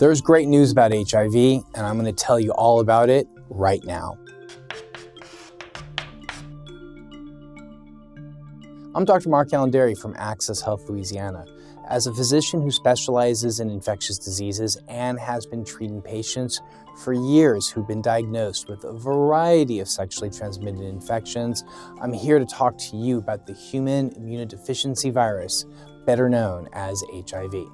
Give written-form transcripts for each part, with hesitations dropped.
There's great news about HIV, and I'm going to tell you all about it right now. I'm Dr. MarkAlain Déry from Access Health Louisiana. As a physician who specializes in infectious diseases and has been treating patients for years who've been diagnosed with a variety of sexually transmitted infections, I'm here to talk to you about the human immunodeficiency virus, better known as HIV.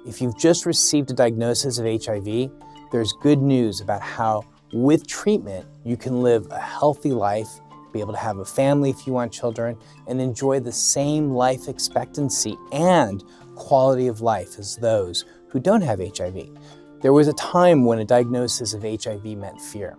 If you've just received a diagnosis of HIV, there's good news about how, with treatment, you can live a healthy life, be able to have a family if you want children, and enjoy the same life expectancy and quality of life as those who don't have HIV. There was a time when a diagnosis of HIV meant fear.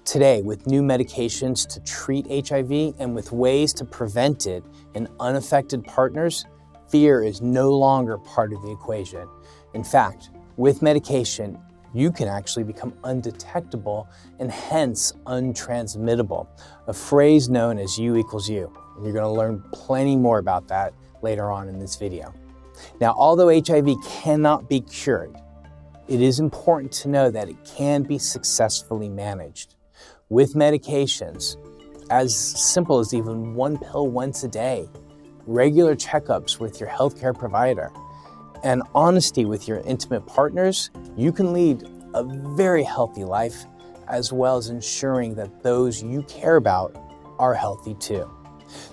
Today, with new medications to treat HIV and with ways to prevent it in unaffected partners, fear is no longer part of the equation. In fact, with medication, you can actually become undetectable and hence untransmittable, a phrase known as U equals U. And you're going to learn plenty more about that later on in this video. Now, although HIV cannot be cured, it is important to know that it can be successfully managed. With medications, as simple as even one pill once a day, regular checkups with your healthcare provider, and honesty with your intimate partners, you can lead a very healthy life, as well as ensuring that those you care about are healthy too.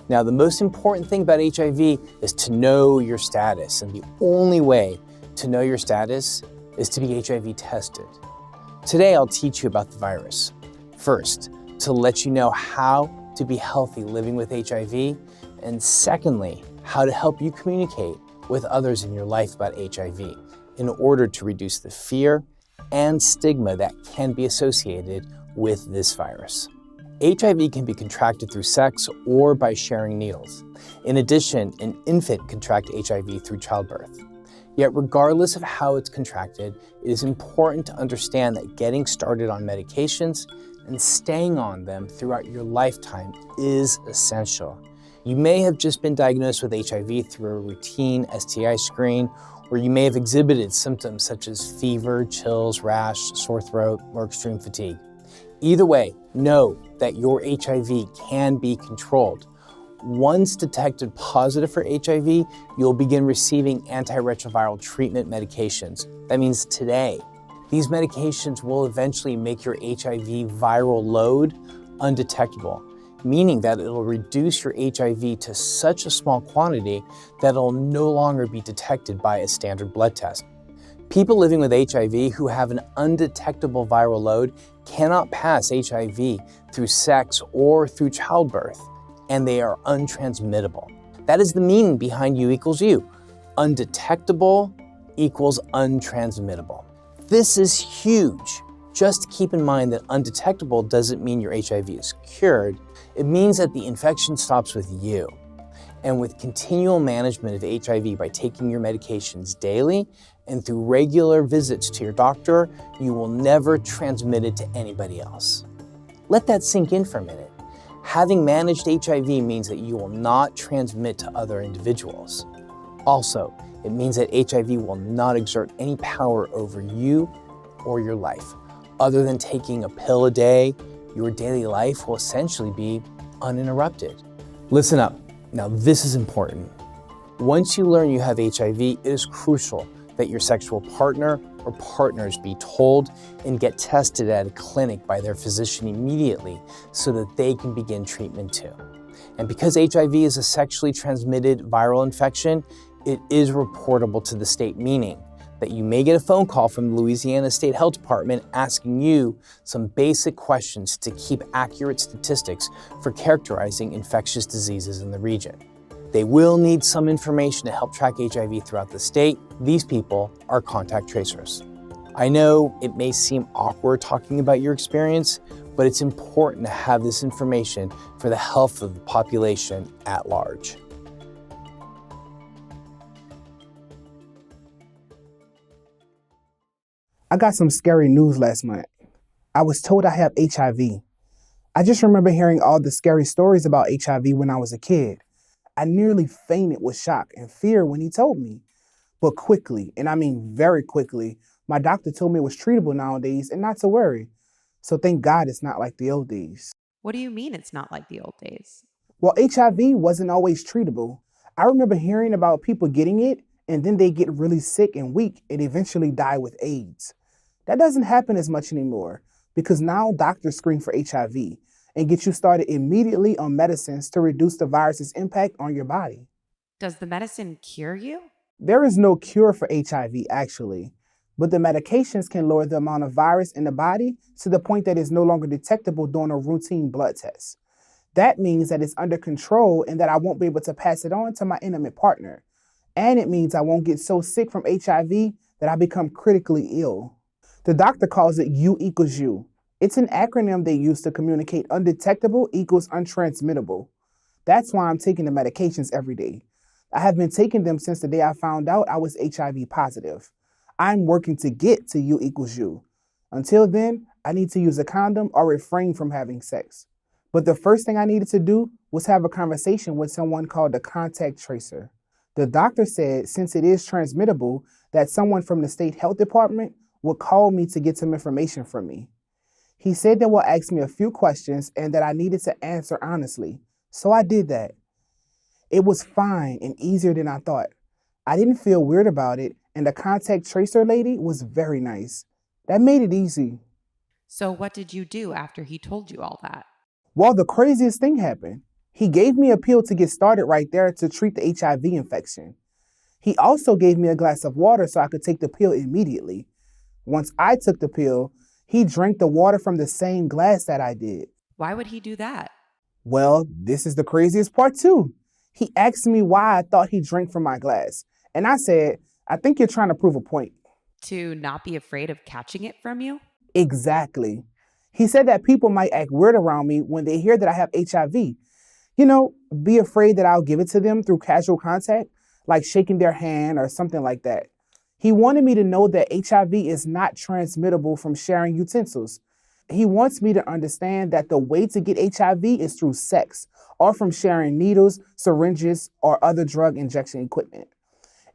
Now, the most important thing about HIV is to know your status, and the only way to know your status is to be HIV tested. Today, I'll teach you about the virus. First, to let you know how to be healthy living with HIV, and secondly, how to help you communicate with others in your life about HIV in order to reduce the fear and stigma that can be associated with this virus. HIV can be contracted through sex or by sharing needles. In addition, an infant can contract HIV through childbirth. Yet regardless of how it's contracted, it is important to understand that getting started on medications and staying on them throughout your lifetime is essential. You may have just been diagnosed with HIV through a routine STI screen, or you may have exhibited symptoms such as fever, chills, rash, sore throat, or extreme fatigue. Either way, know that your HIV can be controlled. Once detected positive for HIV, you'll begin receiving antiretroviral treatment medications. That means today. These medications will eventually make your HIV viral load undetectable, meaning that it'll reduce your HIV to such a small quantity that it'll no longer be detected by a standard blood test. People living with HIV who have an undetectable viral load cannot pass HIV through sex or through childbirth, and they are untransmittable. That is the meaning behind U equals U. Undetectable equals untransmittable. This is huge. Just keep in mind that undetectable doesn't mean your HIV is cured. It means that the infection stops with you. And with continual management of HIV by taking your medications daily and through regular visits to your doctor, you will never transmit it to anybody else. Let that sink in for a minute. Having managed HIV means that you will not transmit to other individuals. Also, it means that HIV will not exert any power over you or your life. Other than taking a pill a day, your daily life will essentially be uninterrupted. Listen up. Now, this is important. Once you learn you have HIV, it is crucial that your sexual partner or partners be told and get tested at a clinic by their physician immediately so that they can begin treatment too. And because HIV is a sexually transmitted viral infection, it is reportable to the state, meaning that you may get a phone call from the Louisiana State Health Department asking you some basic questions to keep accurate statistics for characterizing infectious diseases in the region. They will need some information to help track HIV throughout the state. These people are contact tracers. I know it may seem awkward talking about your experience, but it's important to have this information for the health of the population at large. I got some scary news last month. I was told I have HIV. I just remember hearing all the scary stories about HIV when I was a kid. I nearly fainted with shock and fear when he told me. But quickly, and I mean very quickly, My doctor told me it was treatable nowadays and not to worry. So thank God it's not like the old days. What do you mean it's not like the old days? Well, HIV wasn't always treatable. I remember hearing about people getting it and then they get really sick and weak and eventually die with AIDS. That doesn't happen as much anymore because now doctors screen for HIV and get you started immediately on medicines to reduce the virus's impact on your body. Does the medicine cure you? There is no cure for HIV actually, but the medications can lower the amount of virus in the body to the point that it's no longer detectable during a routine blood test. That means that it's under control and that I won't be able to pass it on to my intimate partner. And it means I won't get so sick from HIV that I become critically ill. The doctor calls it U equals U. It's an acronym they use to communicate undetectable equals untransmittable. That's why I'm taking the medications every day. I have been taking them since the day I found out I was HIV positive. I'm working to get to U equals U. Until then, I need to use a condom or refrain from having sex. But the first thing I needed to do was have a conversation with someone called the contact tracer. The doctor said since it is transmittable, that someone from the state health department would call me to get some information from me. He said they will ask me a few questions and that I needed to answer honestly. So I did that. It was fine and easier than I thought. I didn't feel weird about it, and the contact tracer lady was very nice. That made it easy. So what did you do after he told you all that? Well, the craziest thing happened. He gave me a pill to get started right there to treat the HIV infection. He also gave me a glass of water so I could take the pill immediately. Once I took the pill, he drank the water from the same glass that I did. Why would he do that? Well, this is the craziest part too. He asked me why I thought he drank from my glass. And I said, I think you're trying to prove a point. To not be afraid of catching it from you? Exactly. He said that people might act weird around me when they hear that I have HIV. You know, be afraid that I'll give it to them through casual contact, like shaking their hand or something like that. He wanted me to know that HIV is not transmittable from sharing utensils. He wants me to understand that the way to get HIV is through sex or from sharing needles, syringes, or other drug injection equipment.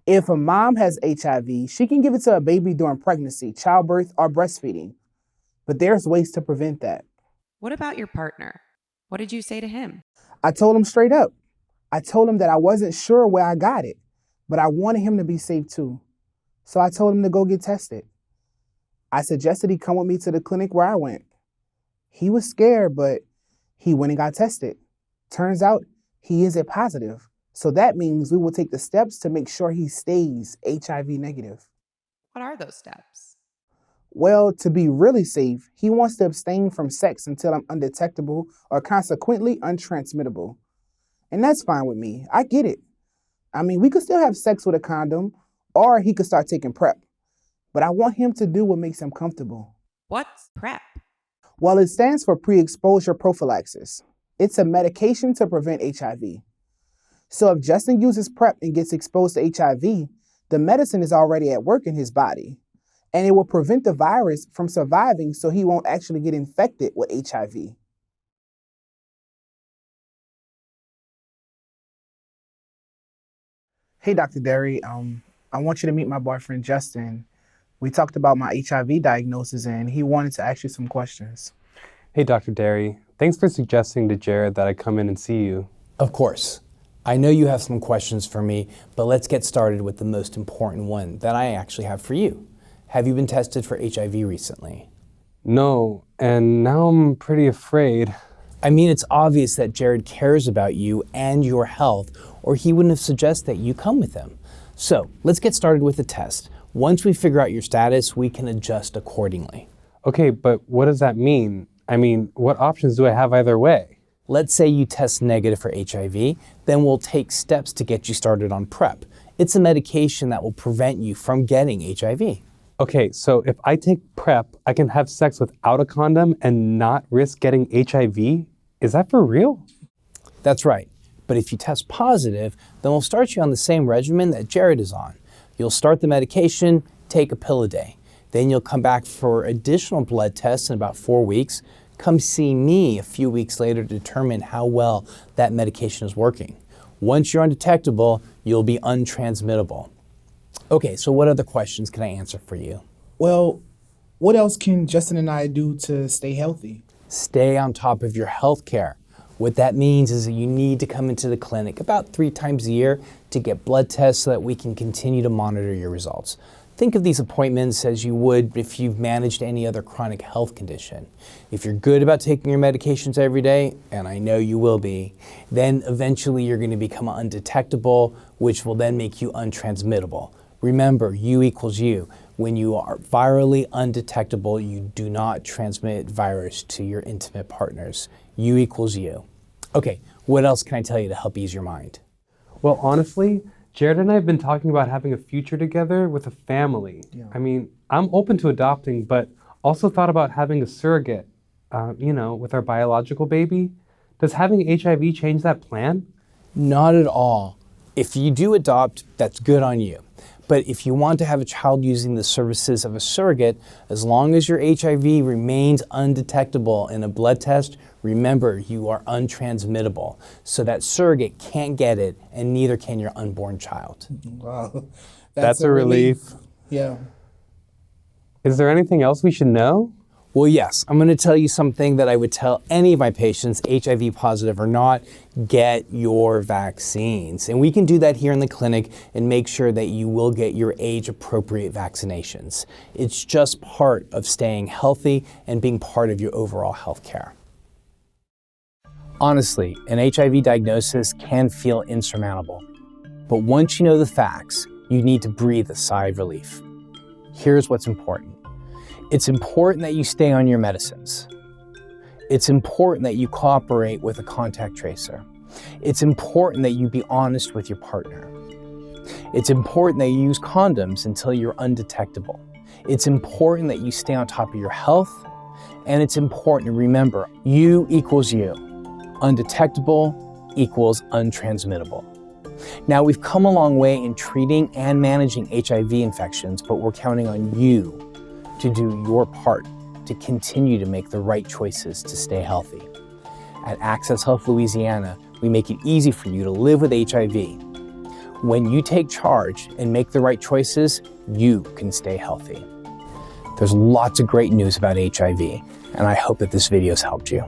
If a mom has HIV, she can give it to a baby during pregnancy, childbirth, or breastfeeding. But there's ways to prevent that. What about your partner? What did you say to him? I told him straight up. I told him that I wasn't sure where I got it, but I wanted him to be safe too. So I told him to go get tested. I suggested he come with me to the clinic where I went. He was scared, but he went and got tested. Turns out he isn't positive. So that means we will take the steps to make sure he stays HIV negative. What are those steps? Well, to be really safe, he wants to abstain from sex until I'm undetectable or consequently untransmittable. And that's fine with me. I get it. I mean, we could still have sex with a condom, or he could start taking PrEP. But I want him to do what makes him comfortable. What's PrEP? Well, it stands for pre-exposure prophylaxis. It's a medication to prevent HIV. So if Justin uses PrEP and gets exposed to HIV, the medicine is already at work in his body. And it will prevent the virus from surviving so he won't actually get infected with HIV. Hey, Dr. Déry, I want you to meet my boyfriend, Justin. We talked about my HIV diagnosis and he wanted to ask you some questions. Hey, Dr. Déry. Thanks for suggesting to Jared that I come in and see you. Of course. I know you have some questions for me, but let's get started with the most important one that I actually have for you. Have you been tested for HIV recently? No, and now I'm pretty afraid. I mean, it's obvious that Jared cares about you and your health, or he wouldn't have suggested that you come with him. So let's get started with the test. Once we figure out your status, we can adjust accordingly. Okay, but what does that mean? I mean, what options do I have either way? Let's say you test negative for HIV, then we'll take steps to get you started on PrEP. It's a medication that will prevent you from getting HIV. Okay, so if I take PrEP, I can have sex without a condom and not risk getting HIV? Is that for real? That's right. But if you test positive, then we'll start you on the same regimen that Jared is on. You'll start the medication, take a pill a day. Then you'll come back for additional blood tests in about 4 weeks. Come see me a few weeks later to determine how well that medication is working. Once you're undetectable, you'll be untransmittable. Okay, so what other questions can I answer for you? Well, what else can Justin and I do to stay healthy? Stay on top of your health care. What that means is that you need to come into the clinic about 3 times a year to get blood tests so that we can continue to monitor your results. Think of these appointments as you would if you've managed any other chronic health condition. If you're good about taking your medications every day, and I know you will be, then eventually you're going to become undetectable, which will then make you untransmittable. Remember, U equals U. When you are virally undetectable, you do not transmit virus to your intimate partners. U equals U. Okay, what else can I tell you to help ease your mind? Well, honestly, Jared and I have been talking about having a future together with a family. Yeah. I mean, I'm open to adopting, but also thought about having a surrogate, with our biological baby. Does having HIV change that plan? Not at all. If you do adopt, that's good on you. But if you want to have a child using the services of a surrogate, as long as your HIV remains undetectable in a blood test, remember you are untransmittable. So that surrogate can't get it, and neither can your unborn child. Wow. That's a relief. Yeah. Is there anything else we should know? Well, yes, I'm going to tell you something that I would tell any of my patients, HIV positive or not: get your vaccines. And we can do that here in the clinic and make sure that you will get your age-appropriate vaccinations. It's just part of staying healthy and being part of your overall health care. Honestly, an HIV diagnosis can feel insurmountable. But once you know the facts, you need to breathe a sigh of relief. Here's what's important. It's important that you stay on your medicines. It's important that you cooperate with a contact tracer. It's important that you be honest with your partner. It's important that you use condoms until you're undetectable. It's important that you stay on top of your health. And it's important to remember, U equals U. Undetectable equals untransmittable. Now, we've come a long way in treating and managing HIV infections, but we're counting on you to do your part to continue to make the right choices to stay healthy. At Access Health Louisiana, we make it easy for you to live with HIV. When you take charge and make the right choices, you can stay healthy. There's lots of great news about HIV, and I hope that this video has helped you.